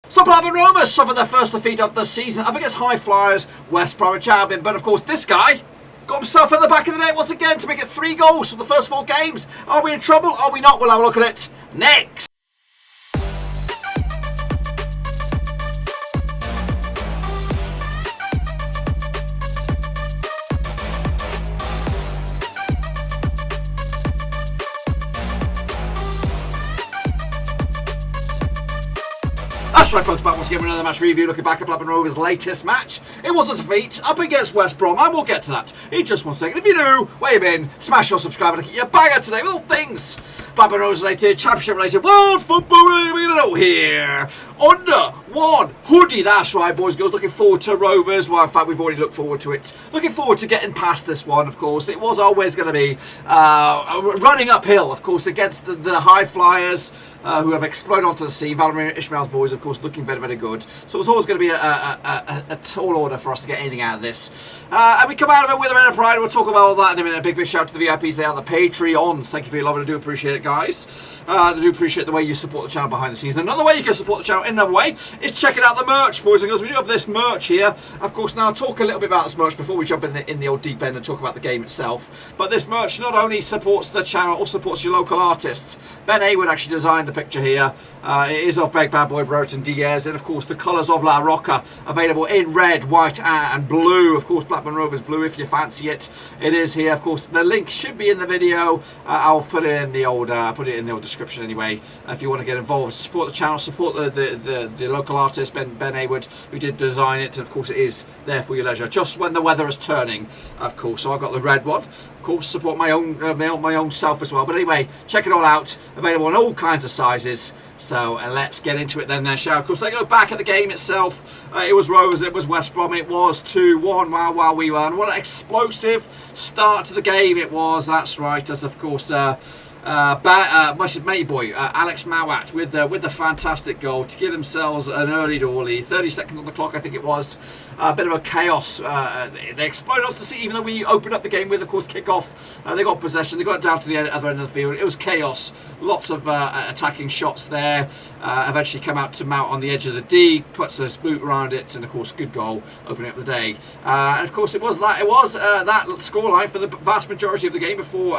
So Blackburn Rovers suffered their first defeat of the season up against high flyers West Bromwich Albion, but of course this guy got himself in the back of the net once again to make it 3 goals from the first 4 games. Are we in trouble? Are we not? We'll have a look at it next. That's right, folks, back once again with another match review, looking back at Blackburn Rovers' latest match. It was a defeat up against West Brom, and we'll get to that in just 1 second. If you're new, where you been, smash your subscribe and get your banger today with all things Blackburn Rovers related, championship related, world football related, we're going to know here. Under one hoodie, that's right, boys and girls, looking forward to Rovers. Well, in fact, we've already looked forward to it. Looking forward to getting past this one, of course. It was always going to be running uphill, of course, against the high flyers who have exploded onto the scene. Valerie Ishmael's boys, of course, looking very, very good. So it's always going to be a tall order for us to get anything out of this. And we come out of it with a bit of pride. We'll talk about all that in a minute. A big, big shout out to the VIPs there, the Patreons. Thank you for your love, and I do appreciate it, guys. I do appreciate the way you support the channel behind the scenes. Another way you can support the channel in another way is checking out the merch, boys and girls. We do have this merch here. Of course, now I'll talk a little bit about this merch before we jump in the old deep end and talk about the game itself. But this merch not only supports the channel, also supports your local artists. Ben Ewood actually designed the picture here. It is of Big Bad Boy Brereton Diaz, and of course the colours of La Rocca available in red, white and blue. Of course Blackburn Rovers blue if you fancy it. It is here. Of course the link should be in the video. I'll put it in the old description anyway. If you want to get involved, support the channel, support the local artist Ben Ewood who did design it, and of course it is there for your leisure just when the weather is turning, of course. So I've got the red one, of course, support my own self as well. But anyway, check it all out, available in all kinds of sizes. So let's get into it then, shall we? Of course, they go back at the game itself. It was Rovers, it was West Brom, it was 2-1 while we were. And what an explosive start to the game it was. That's right, as of course my mate boy Alex Mowatt with the fantastic goal to give themselves an early dolly. 30 seconds on the clock, I think it was. A bit of a chaos. They exploded off the sea, even though we opened up the game with, of course, kick-off. They got possession, they got it down to the other end of the field. It was chaos. Lots of attacking shots there. Eventually come out to Mount on the edge of the D, puts his boot around it, and of course good goal opening up the day. And of course it was that scoreline for the vast majority of the game before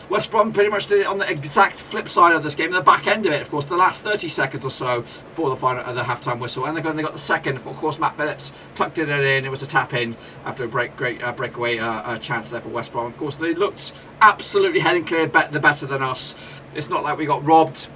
West Brom pretty much did it on the exact flip side of this game, the back end of it, of course, the last 30 seconds or so before the final the half-time whistle. And they got the second. Of course, Matt Phillips tucked it in. It was a tap in after a breakaway chance there for West Brom. Of course, they looked absolutely heading clear, the better than us. It's not like we got robbed.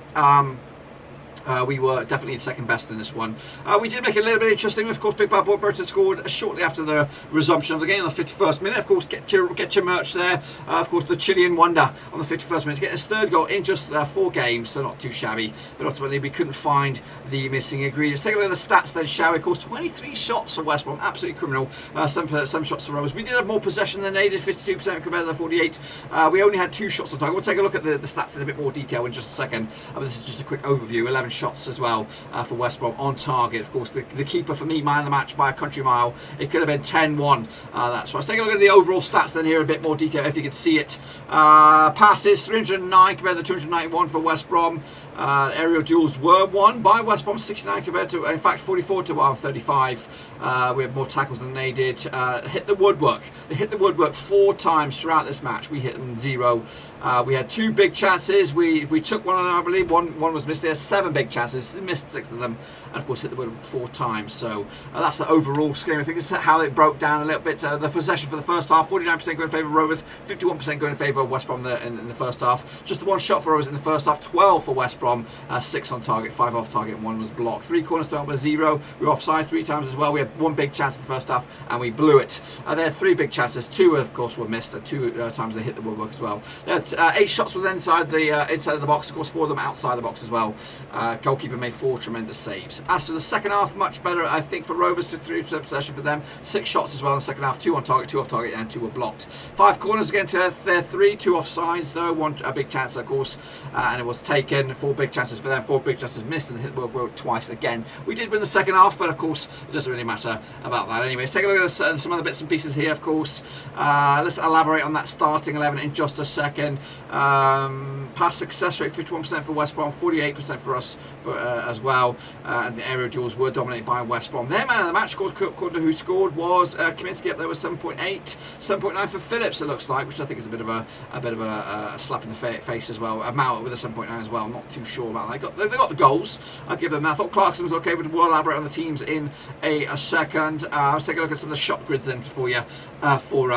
We were definitely the second best in this one. We did make it a little bit interesting. Of course, Big Bad Boy Brereton scored shortly after the resumption of the game on the 51st minute. Of course, get your merch there. Of course, the Chilean wonder on the 51st minute to get his 3rd goal in just 4 games, so not too shabby. But ultimately, we couldn't find the missing ingredients. Take a look at the stats then, shall we? Of course, 23 shots for West Brom, absolutely criminal. Some shots for Rovers. We did have more possession than they did, 52% compared to the 48. We only had 2 shots on target. We'll take a look at the stats in a bit more detail in just a second. This is just a quick overview. 11 shots as well for West Brom on target. Of course, the keeper for me, man of the match by a country mile. It could have been 10-1. That's right. Let's take a look at the overall stats then here in a bit more detail if you can see it. Passes 309 compared to 291 for West Brom. Aerial duels were won by West Brom, 69 compared to, in fact, 44 to 35. We had more tackles than they did. Hit the woodwork. They hit the woodwork 4 times throughout this match. We hit them 0. We had 2 big chances. We took one, I believe. One was missed there. 7 big chances. Missed 6 of them, and of course hit the woodwork 4 times. So that's the overall scheme. I think this is how it broke down a little bit. The possession for the first half, 49% going in favour of Rovers, 51% going in favour of West Brom in the first half. Just the 1 shot for Rovers in the first half, 12 for West Brom, 6 on target, 5 off target, and 1 was blocked. 3 corners to over 0. We were offside 3 times as well. We had 1 big chance in the first half, and we blew it. There had 3 big chances. 2 of course were missed, and 2 times they hit the woodwork as well. They had 8 shots was inside the box. Of course, 4 of them outside the box as well. Goalkeeper made 4 tremendous saves. As for the second half, much better, I think, for Rovers. 53% possession for them. 6 shots as well in the second half. 2 on target, 2 off target, and 2 were blocked. 5 corners against their 3. 2 offsides though. 1 a big chance, of course, and it was taken. 4 big chances for them. 4 big chances missed, and hit the woodwork twice again. We did win the second half, but of course it doesn't really matter about that. Anyways, take a look at some other bits and pieces here. Of course, let's elaborate on that starting 11 in just a second. Pass success rate 51% for West Brom, 48% for us. as well. And the aerial duels were dominated by West Brom. Their man of the match, according to who scored, was Kaminsky up there with 7.8, 7.9 for Phillips, it looks like, which I think is a bit of a slap in the face as well. Mowatt with a 7.9 as well. I'm not too sure about that. They got the goals. I'll give them that. I thought Clarkson was okay, but we'll elaborate on the teams in a second. Let's take a look at some of the shot grids then for you for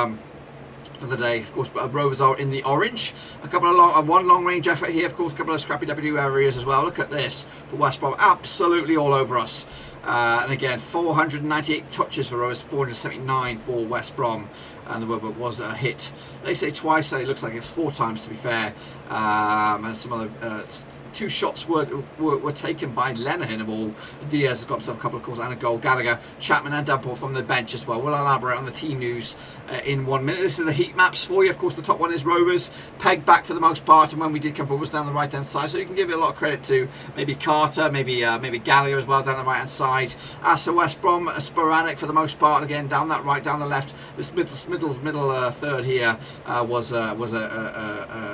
the day. Of course, Rovers are in the orange. A couple of one long range effort here. Of course, a couple of scrappy W areas as well. Look at this for West Brom, absolutely all over us. And again, 498 touches for Rovers, 479 for West Brom. And the word was a hit. They say twice, so it looks like it's 4 times to be fair. And some other 2 shots were taken by Lenihan of all. Diaz has got himself a couple of calls and a goal. Gallagher, Chapman and Davenport from the bench as well. We'll elaborate on the team news in 1 minute. This is the heat maps for you. Of course, the top one is Rovers, pegged back for the most part, and when we did come forward was down the right hand side. So you can give it a lot of credit to maybe Carter, maybe Gallagher as well down the right hand side. As for West Brom, sporadic for the most part. Again, down that right, down the left. This middle third here was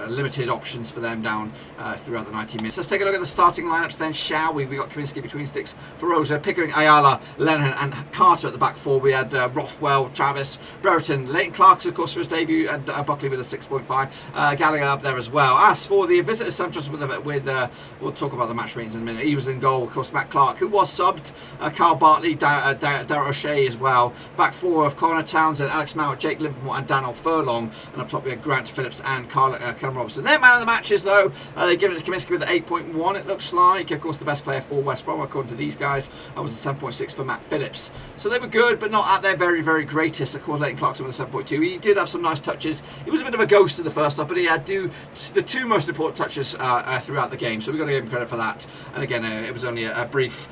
limited options for them down throughout the 90 minutes. Let's take a look at the starting lineups then, shall we? We got Kaminsky between sticks for Rosa, Pickering, Ayala, Lennon and Carter at the back 4. We had Rothwell, Travis, Brereton, Leighton Clarkson, of course, for his debut, and Buckley with a 6.5. Gallagher up there as well. As for the visitors, Santos we'll talk about the match ratings in a minute. He was in goal, of course, Matt Clark, who was subbed. Carl Bartley, Darrell O'Shea as well. Back 4 of Connor Townsend, Alex Mowatt, Jake Livermore and Daniel Furlong. And up top we had Grant Phillips and Callum Robertson. Their man of the matches though, they give it to Kaminsky with an 8.1 it looks like. Of course the best player for West Brom according to these guys was a 7.6 for Matt Phillips. So they were good but not at their very, very greatest. Of course Leighton Clarkson with a 7.2. He did have some nice touches. He was a bit of a ghost in the first half, but he had the 2 most important touches throughout the game. So we've got to give him credit for that. And again, it was only a brief.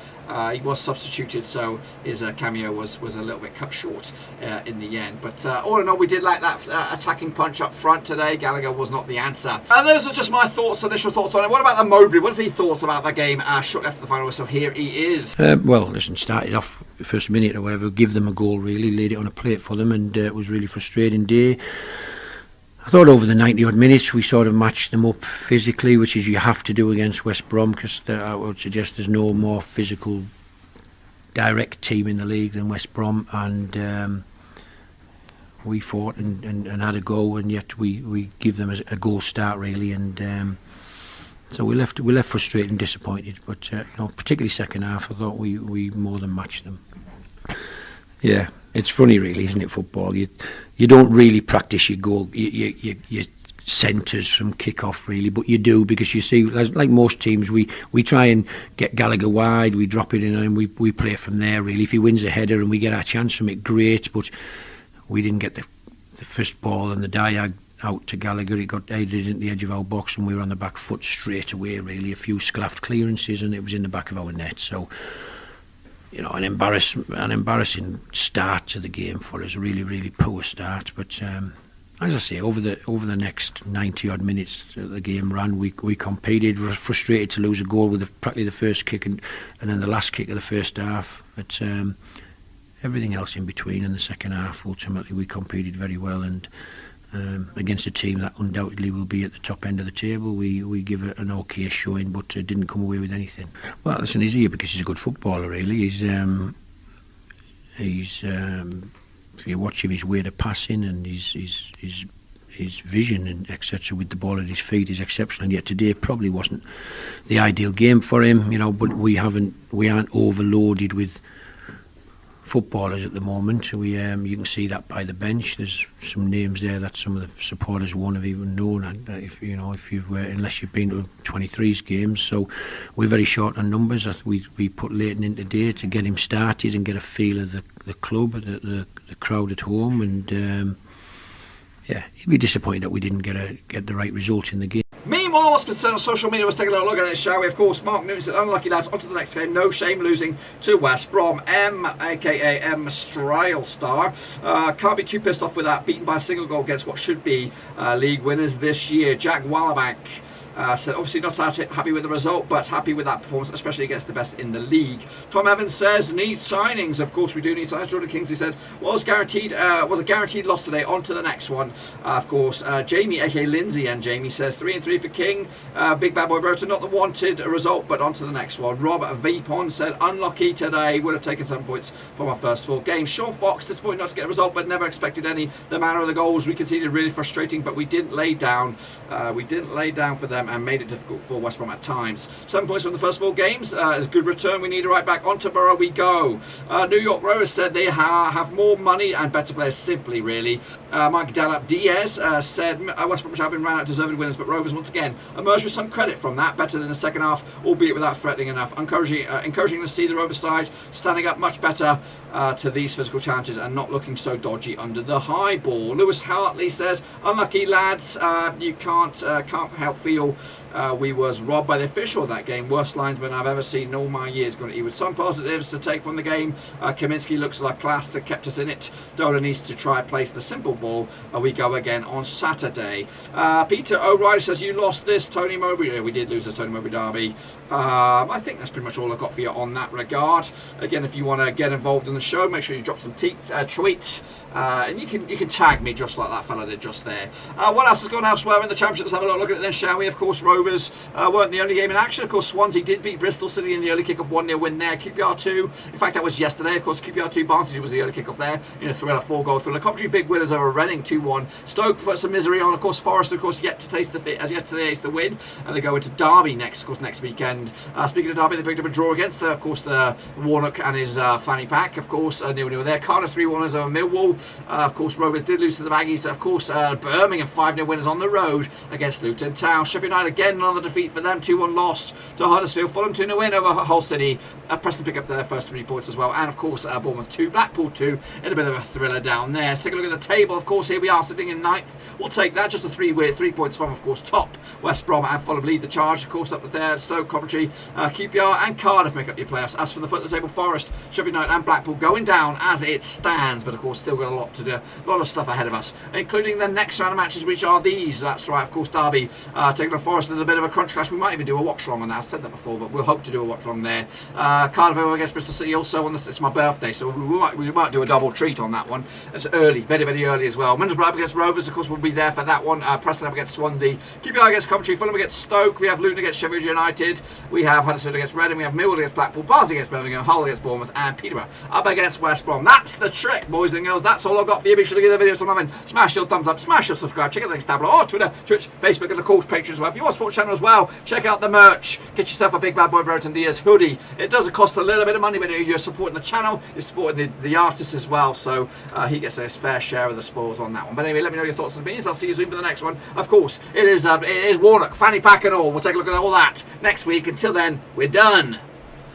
He was substituted, so his cameo was a little bit cut short in the end. But all in all, we did like that attacking punch up front today. Gallagher was not the answer. And those are just my initial thoughts on it. What about the Mowbray? What has he thought about that game shortly after the final whistle? Here he is. Well, listen, started off the first minute or whatever, give them a goal really, laid it on a plate for them, and it was really frustrating day. I thought over the 90 odd minutes we sort of matched them up physically, which is you have to do against West Brom, because I would suggest there's no more physical direct team in the league than West Brom, and we fought and had a go, and yet we give them a goal start really, and so we left frustrated and disappointed, but particularly second half I thought we more than matched them. Yeah, it's funny really, isn't it, football? You don't really practice your goal, your centres from kick-off really, but you do, because you see, like most teams, we try and get Gallagher wide, we drop it in and we play it from there really. If he wins a header and we get our chance from it, great, but we didn't get the first ball and the diag out to Gallagher. It got headed into the edge of our box and we were on the back foot straight away really, a few sclaffed clearances and it was in the back of our net. So an embarrassing start to the game for us, really, really poor start. But as I say, over the next 90 odd minutes the game ran, we competed. We were frustrated to lose a goal with practically the first kick and then the last kick of the first half. But everything else in between in the second half, ultimately we competed very well, and against a team that undoubtedly will be at the top end of the table, we give it an okay showing, but didn't come away with anything. Well, listen, he's here because he's a good footballer really. He's if you watch him, his way to passing and his vision and etc. with the ball at his feet is exceptional, and yet today probably wasn't the ideal game for him, but we aren't overloaded with footballers at the moment. You can see that by the bench. There's some names there that some of the supporters won't have even known, unless you've been to 23s games. So we're very short on numbers. We put Leighton in today to get him started and get a feel of the club, the crowd at home, and he'd be disappointed that we didn't get the right result in the game. Meanwhile, what's been said on social media, let's take a little look at it, shall we? Of course, Mark Newton said, unlucky lads, on to the next game. No shame losing to West Brom. aka M. Strylestar. Can't be too pissed off with that. Beaten by a single goal against what should be league winners this year. Jack Wallabank said, obviously not happy with the result, but happy with that performance, especially against the best in the league. Tom Evans says, need signings. Of course we do need signings. Jordan Kingsley said, was a guaranteed loss today. On to the next one. Of course, Jamie, aka Lindsay and Jamie, says 3-3 for King. Big Bad Boy Brereton, not the wanted result, but on to the next one. Robert Vapon said, unlucky today, would have taken 7 points from our first 4 games. Sean Fox, disappointed not to get a result, but never expected any. The manner of the goals we conceded really frustrating, but we didn't lay down. We didn't lay down for them and made it difficult for West Brom at times. 7 points from the first 4 games is a good return. We need a right back. On to Borough we go. New York Rovers said they have more money and better players simply, really. Mike Diaz said West Bromwich have been ran out deserving winners, but Rovers once again emerged with some credit from that. Better than the second half, albeit without threatening enough. Encouraging to see the Rovers side standing up much better to these physical challenges and not looking so dodgy under the high ball. Lewis Hartley says, unlucky lads, you can't help feel we was robbed by the official of that game. Worst linesman I've ever seen in all my years. Going to eat with some positives to take from the game. Kaminsky looks like class to kept us in it. Dolan needs to try and place the simple ball. We go again on Saturday. Peter O'Reilly says, you lost this Tony Mowbray. Yeah, we did lose this Tony Mowbray derby. I think that's pretty much all I've got for you on that regard. Again, if you want to get involved in the show, make sure you drop some tweets, and you can tag me just like that fella did just there. What else has gone elsewhere in the Championship? Let's have a look at it then, shall we? Of course, Rovers weren't the only game in action. Of course, Swansea did beat Bristol City in the early kick-off 1-0 win there. QPR 2, in fact that was yesterday. Of course, QPR 2, Barnsley was the early kick-off there. Thriller, 4-goal thriller. Coventry big winners over Reading 2-1. Stoke put some misery on. Of course, Forest of course yet to taste the fit as yesterday is the win, and they go into Derby next weekend. Speaking of Derby, they picked up a draw against of course the Warnock and his fanny pack. Of course, 0-0 there. Cardiff 3-1 over Millwall. Of course, Rovers did lose to the Baggies. Of course, Birmingham 5-0 winners on the road against Luton Town. Sheffield United again another defeat for them. 2-1 loss to Huddersfield. Fulham 2-0 win over Hull City. Preston pick up their first 3 points as well. And of course, Bournemouth 2, Blackpool 2 in a bit of a thriller down there. Let's take a look at the table. Of course, here we are sitting in 9th. We'll take that. Just a 3 points from, of course, top West Brom and Fulham lead the charge. Of course, up there, Stoke, Coventry, QPR and Cardiff make up your playoffs. As for the foot of the table, Forest, Sheffield United and Blackpool going down as it stands, but of course still got a lot to do, a lot of stuff ahead of us, including the next round of matches, which are these. That's right, of course, Derby taking on Forest with a bit of a crunch clash. We might even do a watch along on that. I've said that before, but we'll hope to do a watch along there. Cardiff against Bristol City also on this. It's my birthday, so we might do a double treat on that one. It's early, very, very early as well. Middlesbrough up against Rovers, of course, we'll be there for that one. Preston up against Swansea, QPR against Coventry, Fulham against Stoke. We have Luton against Sheffield United. We have Huddersfield against Reading. We have Millwall against Blackpool, Barnsley against Birmingham, Hull against Bournemouth, and Peterborough up against West Brom. That's the trick, boys and girls. That's all I've got for you. Be sure to give the video some love and smash your thumbs up, smash your subscribe, check out the links down below, or Twitter, Twitch, Facebook, and of course Patreon as well. If you want to support the channel as well, check out the merch. Get yourself a Big Bad Boy Brereton Diaz hoodie. It does cost a little bit of money, but you're supporting the channel, you're supporting the artist as well, so he gets his fair share of the spoils on that one. But anyway, let me know your thoughts and opinions. I'll see you soon for the next one. Of course, it is Warnock, fanny pack and all. We'll take a look at all that next week. Until then, we're done.